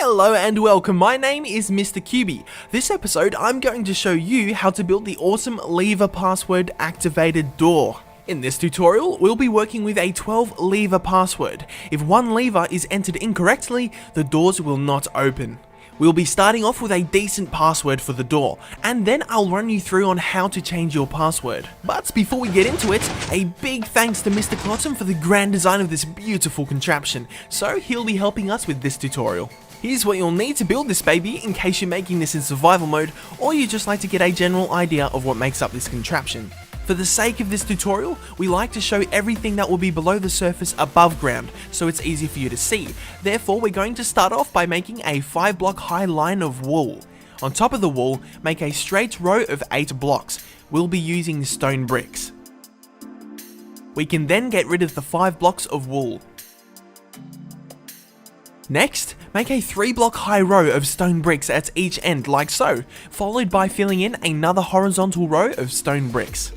Hello and welcome, my name is Mr. QB. This episode I'm going to show you how to build the awesome lever password activated door. In this tutorial, we'll be working with a 12 lever password. If one lever is entered incorrectly, the doors will not open. We'll be starting off with a decent password for the door, and then I'll run you through on how to change your password. But before we get into it, a big thanks to Mr. Clotton for the grand design of this beautiful contraption, so he'll be helping us with this tutorial. Here's what you'll need to build this baby in case you're making this in survival mode, or you just like to get a general idea of what makes up this contraption. For the sake of this tutorial, we like to show everything that will be below the surface above ground, so it's easy for you to see. Therefore, we're going to start off by making a 5-block high line of wool. On top of the wool, make a straight row of 8 blocks. We'll be using stone bricks. We can then get rid of the 5 blocks of wool. Next, make a 3-block high row of stone bricks at each end like so, followed by filling in another horizontal row of stone bricks.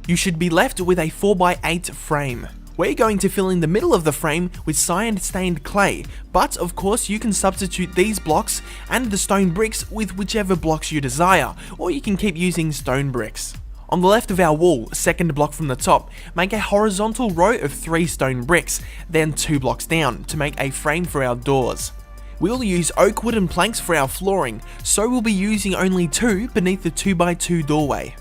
You should be left with a 4x8 frame. We're going to fill in the middle of the frame with cyan stained clay, but of course you can substitute these blocks and the stone bricks with whichever blocks you desire, or you can keep using stone bricks. On the left of our wall, second block from the top, make a horizontal row of 3 stone bricks, then 2 blocks down to make a frame for our doors. We'll use oak wooden planks for our flooring, so we'll be using only 2 beneath the 2x2 doorway.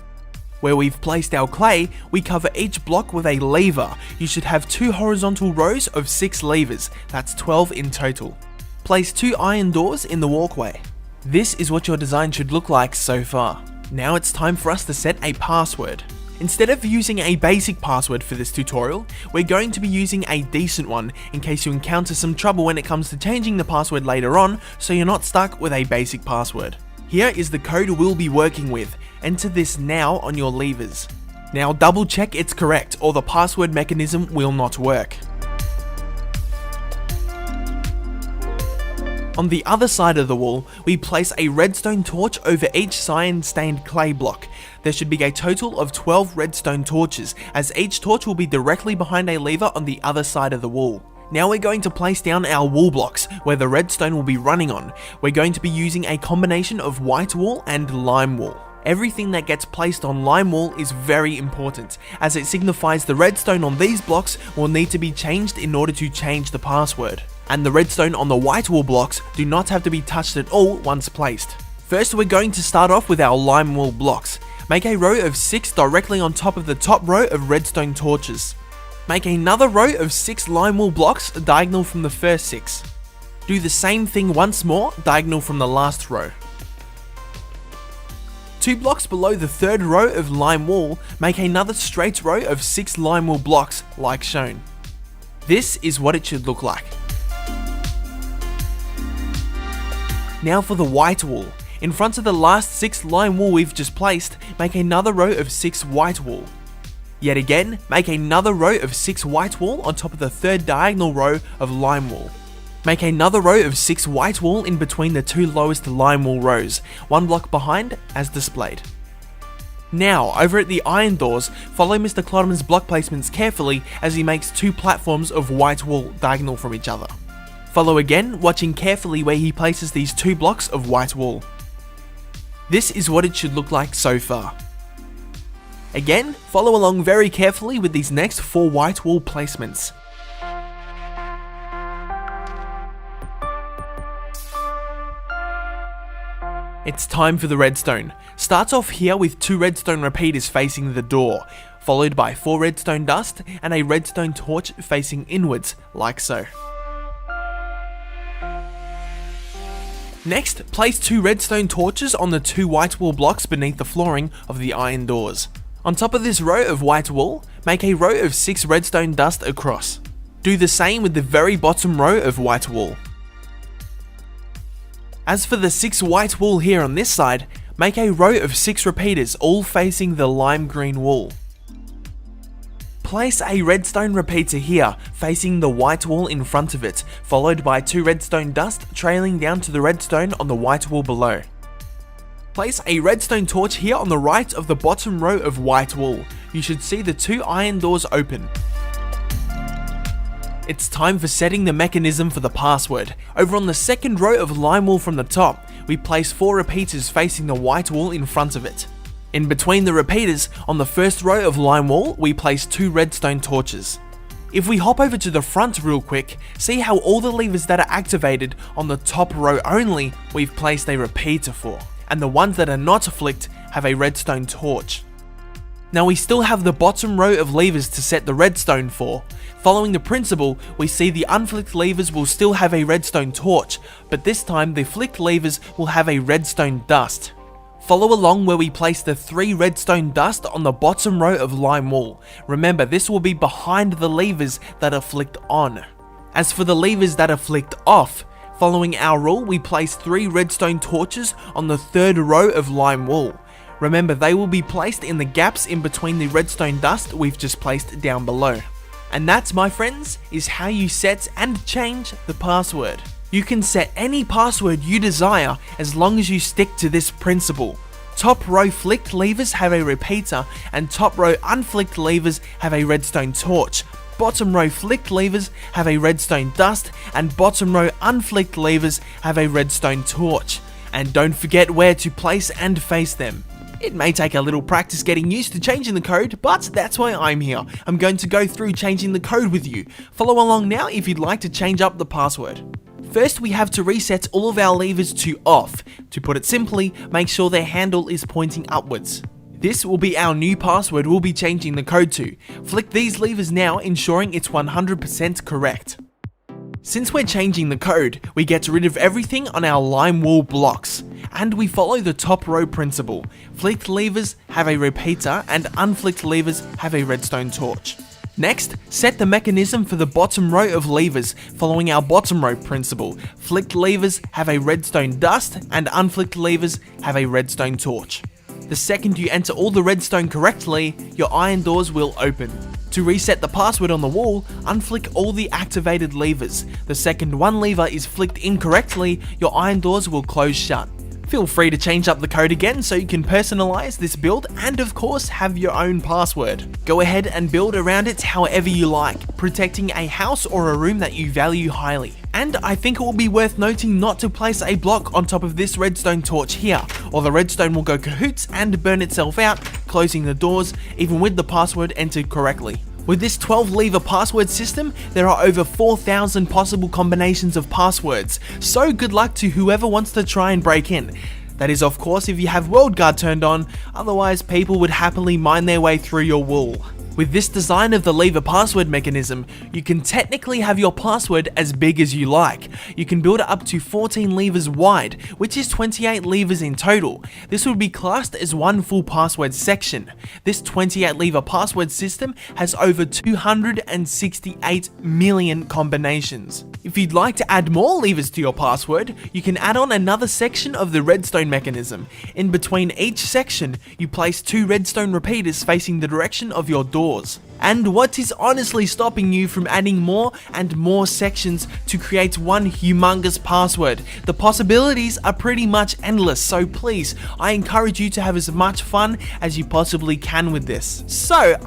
Where we've placed our clay, we cover each block with a lever. You should have 2 horizontal rows of 6 levers, that's 12 in total. Place 2 iron doors in the walkway. This is what your design should look like so far. Now it's time for us to set a password. Instead of using a basic password for this tutorial, we're going to be using a decent one in case you encounter some trouble when it comes to changing the password later on, so you're not stuck with a basic password. Here is the code we'll be working with. Enter this now on your levers. Now double check it's correct or the password mechanism will not work. On the other side of the wall, we place a redstone torch over each cyan stained clay block. There should be a total of 12 redstone torches, as each torch will be directly behind a lever on the other side of the wall. Now we're going to place down our wool blocks, where the redstone will be running on. We're going to be using a combination of white wool and lime wool. Everything that gets placed on lime wool is very important, as it signifies the redstone on these blocks will need to be changed in order to change the password. And the redstone on the white wool blocks do not have to be touched at all once placed. First, we're going to start off with our lime wool blocks. Make a row of 6 directly on top of the top row of redstone torches. Make another row of 6 lime wool blocks diagonal from the first 6. Do the same thing once more, diagonal from the last row. 2 blocks below the third row of lime wool, make another straight row of 6 lime wool blocks, like shown. This is what it should look like. Now for the white wool. In front of the last 6 lime wool we've just placed, make another row of 6 white wool. Yet again, make another row of 6 white wool on top of the third diagonal row of lime wool. Make another row of 6 white wool in between the 2 lowest lime wool rows, 1 block behind as displayed. Now, over at the iron doors, follow Mr. Clotton's block placements carefully as he makes 2 platforms of white wool diagonal from each other. Follow again, watching carefully where he places these 2 blocks of white wool. This is what it should look like so far. Again, follow along very carefully with these next 4 white wool placements. It's time for the redstone. Starts off here with 2 redstone repeaters facing the door, followed by 4 redstone dust and a redstone torch facing inwards, like so. Next, place 2 redstone torches on the 2 white wool blocks beneath the flooring of the iron doors. On top of this row of white wool, make a row of 6 redstone dust across. Do the same with the very bottom row of white wool. As for the 6 white wool here on this side, make a row of 6 repeaters all facing the lime green wool. Place a redstone repeater here, facing the white wool in front of it, followed by 2 redstone dust trailing down to the redstone on the white wool below. Place a redstone torch here on the right of the bottom row of white wool. You should see the 2 iron doors open. It's time for setting the mechanism for the password. Over on the second row of lime wool from the top, we place 4 repeaters facing the white wall in front of it. In between the repeaters, on the first row of lime wool, we place 2 redstone torches. If we hop over to the front real quick, see how all the levers that are activated on the top row only, we've placed a repeater for, and the ones that are not flicked have a redstone torch. Now we still have the bottom row of levers to set the redstone for. Following the principle, we see the unflicked levers will still have a redstone torch, but this time the flicked levers will have a redstone dust. Follow along where we place the 3 redstone dust on the bottom row of lime wool. Remember, this will be behind the levers that are flicked on. As for the levers that are flicked off, following our rule, we place 3 redstone torches on the 3rd row of lime wool. Remember, they will be placed in the gaps in between the redstone dust we've just placed down below. And that, my friends, is how you set and change the password. You can set any password you desire as long as you stick to this principle. Top row flicked levers have a repeater, and top row unflicked levers have a redstone torch. Bottom row flicked levers have a redstone dust, and bottom row unflicked levers have a redstone torch. And don't forget where to place and face them. It may take a little practice getting used to changing the code, but that's why I'm here. I'm going to go through changing the code with you. Follow along now if you'd like to change up the password. First, we have to reset all of our levers to off. To put it simply, make sure their handle is pointing upwards. This will be our new password we'll be changing the code to. Flick these levers now, ensuring it's 100% correct. Since we're changing the code, we get rid of everything on our lime wool blocks, and we follow the top row principle. Flicked levers have a repeater, and unflicked levers have a redstone torch. Next, set the mechanism for the bottom row of levers, following our bottom row principle. Flicked levers have a redstone dust, and unflicked levers have a redstone torch. The second you enter all the redstone correctly, your iron doors will open. To reset the password on the wall, unflick all the activated levers. The second one lever is flicked incorrectly, your iron doors will close shut. Feel free to change up the code again so you can personalize this build and of course have your own password. Go ahead and build around it however you like, protecting a house or a room that you value highly. And I think it will be worth noting not to place a block on top of this redstone torch here, or the redstone will go cahoots and burn itself out, closing the doors even with the password entered correctly. With this 12 lever password system, there are over 4,000 possible combinations of passwords, so good luck to whoever wants to try and break in. That is of course if you have World Guard turned on, otherwise people would happily mine their way through your wool. With this design of the lever password mechanism, you can technically have your password as big as you like. You can build it up to 14 levers wide, which is 28 levers in total. This would be classed as one full password section. This 28 lever password system has over 268 million combinations. If you'd like to add more levers to your password, you can add on another section of the redstone mechanism. In between each section, you place 2 redstone repeaters facing the direction of your doors. And what is honestly stopping you from adding more and more sections to create one humongous password? The possibilities are pretty much endless, so please, I encourage you to have as much fun as you possibly can with this. So,